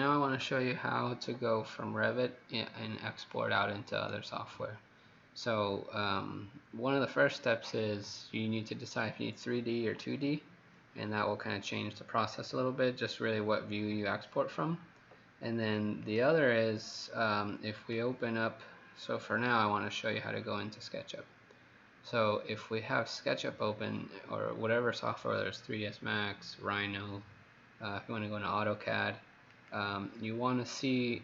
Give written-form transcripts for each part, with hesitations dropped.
now I want to show you how to go from Revit and export out into other software. So one of the first steps is you need to decide if you need 3D or 2D, and that will kind of change the process a little bit, just really what view you export from. And then the other is if we open up, so for now I want to show you how to go into SketchUp. So if we have SketchUp open, or whatever software, whether it's 3ds Max, Rhino, if you want to go into AutoCAD, you want to see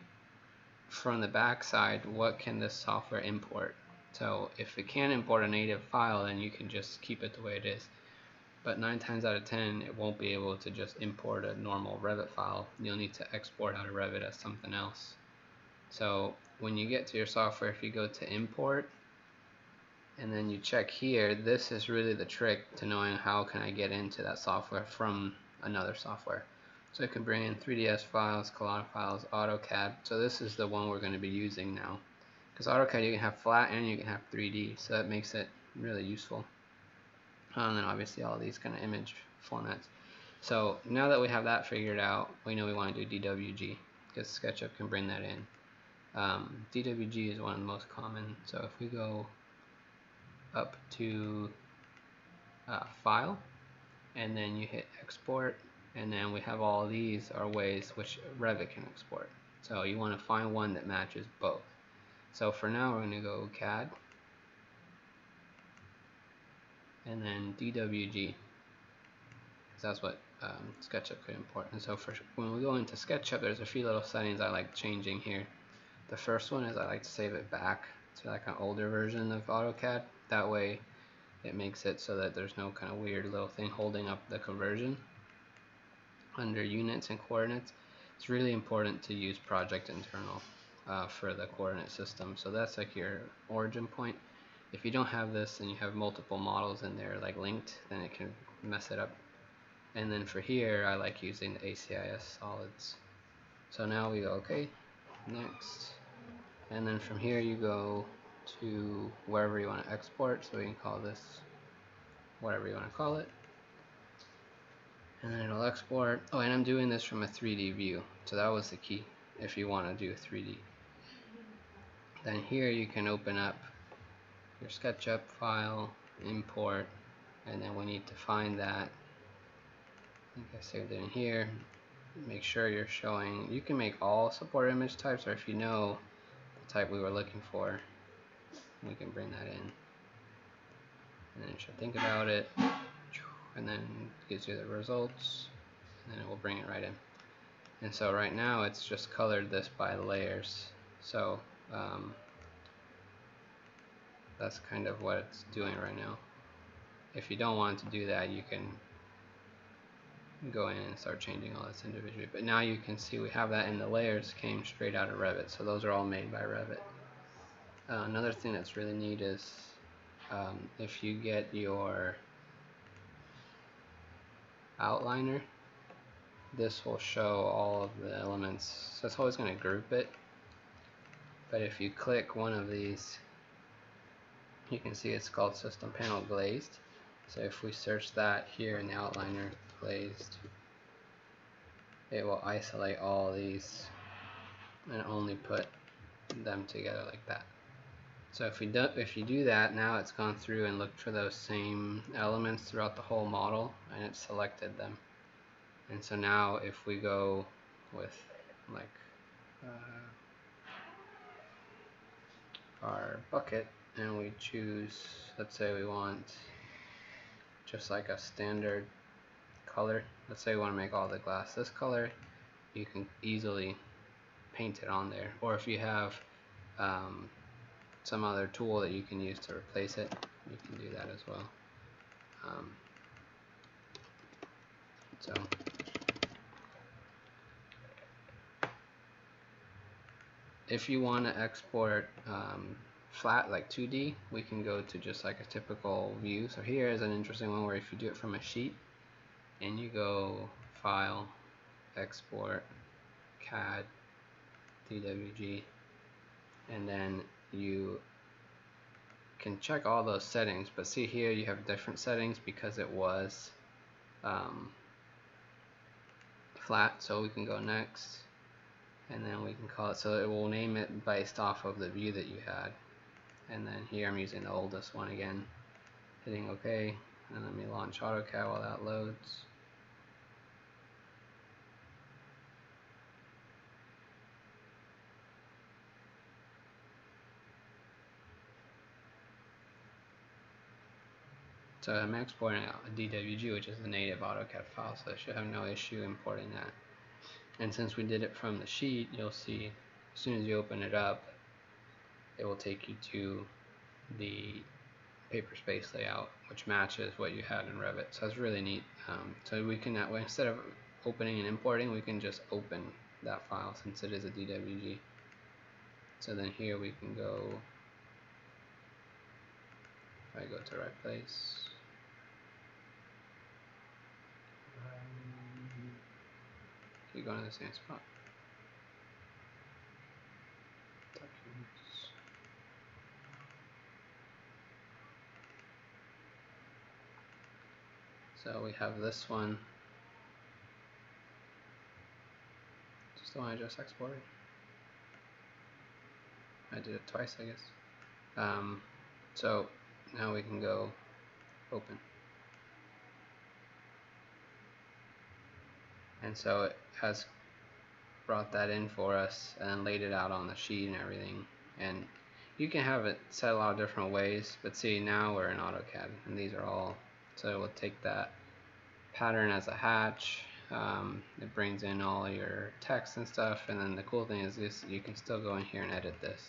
from the back side what can this software import. So if it can import a native file, then you can just keep it the way it is. But 9 times out of 10 it won't be able to just import a normal Revit file. You'll need to export out of Revit as something else. So when you get to your software, if you go to import and then you check here, this is really the trick to knowing how can I get into that software from another software. So I can bring in 3ds files, Collage files, AutoCAD. So this is the one we're going to be using now, because AutoCAD you can have flat and you can have 3D, so that makes it really useful. And then obviously all these kind of image formats. So now that we have that figured out, we know we want to do DWG, because SketchUp can bring that in. DWG is one of the most common. So if we go up to File, and then you hit Export, and then we have all these are ways which Revit can export. So you want to find one that matches both. So for now we're going to go CAD and then DWG, because that's what SketchUp could import. And so for when we go into SketchUp, there's a few little settings I like changing here. The first one is I like to save it back to like an older version of AutoCAD. That way it makes it so that there's no kind of weird little thing holding up the conversion. Under units and coordinates, it's really important to use project internal for the coordinate system. So that's like your origin point. If you don't have this and you have multiple models in there like linked, then it can mess it up. And then for here I like using the ACIS solids. So now we go okay, next, and then from here you go to wherever you want to export. So we can call this whatever you want to call it, and then it'll export. Oh, and I'm doing this from a 3D view, so that was the key if you want to do 3D. Then here you can open up your SketchUp file, import, and then we need to find that. I think I saved it in here. Make sure you're showing, you can make all support image types, or if you know the type we were looking for, we can bring that in. And then it should think about it, and then it gives you the results, and then it will bring it right in. And so right now it's just colored this by layers. So that's kind of what it's doing right now. If you don't want to do that, you can go in and start changing all this individually. But now you can see we have that, and the layers came straight out of Revit. So those are all made by Revit. Another thing that's really neat is if you get your outliner, this will show all of the elements. So it's always going to group it. But if you click one of these, you can see it's called System Panel Glazed. So if we search that here in the outliner, glazed, it will isolate all these and only put them together like that. So if you do that, now it's gone through and looked for those same elements throughout the whole model, and it selected them. And so now if we go with like our bucket, and we choose, let's say we want just like a standard color, let's say we want to make all the glass this color, you can easily paint it on there. Or if you have some other tool that you can use to replace it, you can do that as well. So if you want to export flat like 2D, we can go to just like a typical view. So here is an interesting one where if you do it from a sheet and you go File, Export, CAD, DWG, and then you can check all those settings, but see here you have different settings because it was flat. So we can go next, and then we can call it, so it will name it based off of the view that you had. And then here I'm using the oldest one again, hitting OK, and let me launch AutoCAD while that loads. So I'm exporting a DWG, which is the native AutoCAD file, so I should have no issue importing that. And since we did it from the sheet, you'll see as soon as you open it up, it will take you to the paper space layout, which matches what you had in Revit. So it's really neat. So we can that way, instead of opening and importing, we can just open that file since it is a DWG. So then here we can go, if I go to the right place, keep going to the same spot. Documents. So we have this one, just the one I just exported. I did it twice, I guess. So now we can go open. And so it has brought that in for us and laid it out on the sheet and everything. And you can have it set a lot of different ways, but see, now we're in AutoCAD and these are all, so we'll take that pattern as a hatch. It brings in all your text and stuff, and then the cool thing is this, you can still go in here and edit this.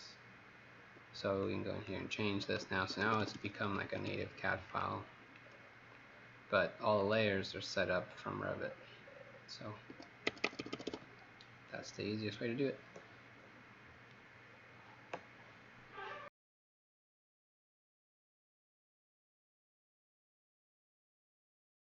So we can go in here and change this now. So now it's become like a native CAD file, but all the layers are set up from Revit. So that's the easiest way to do it.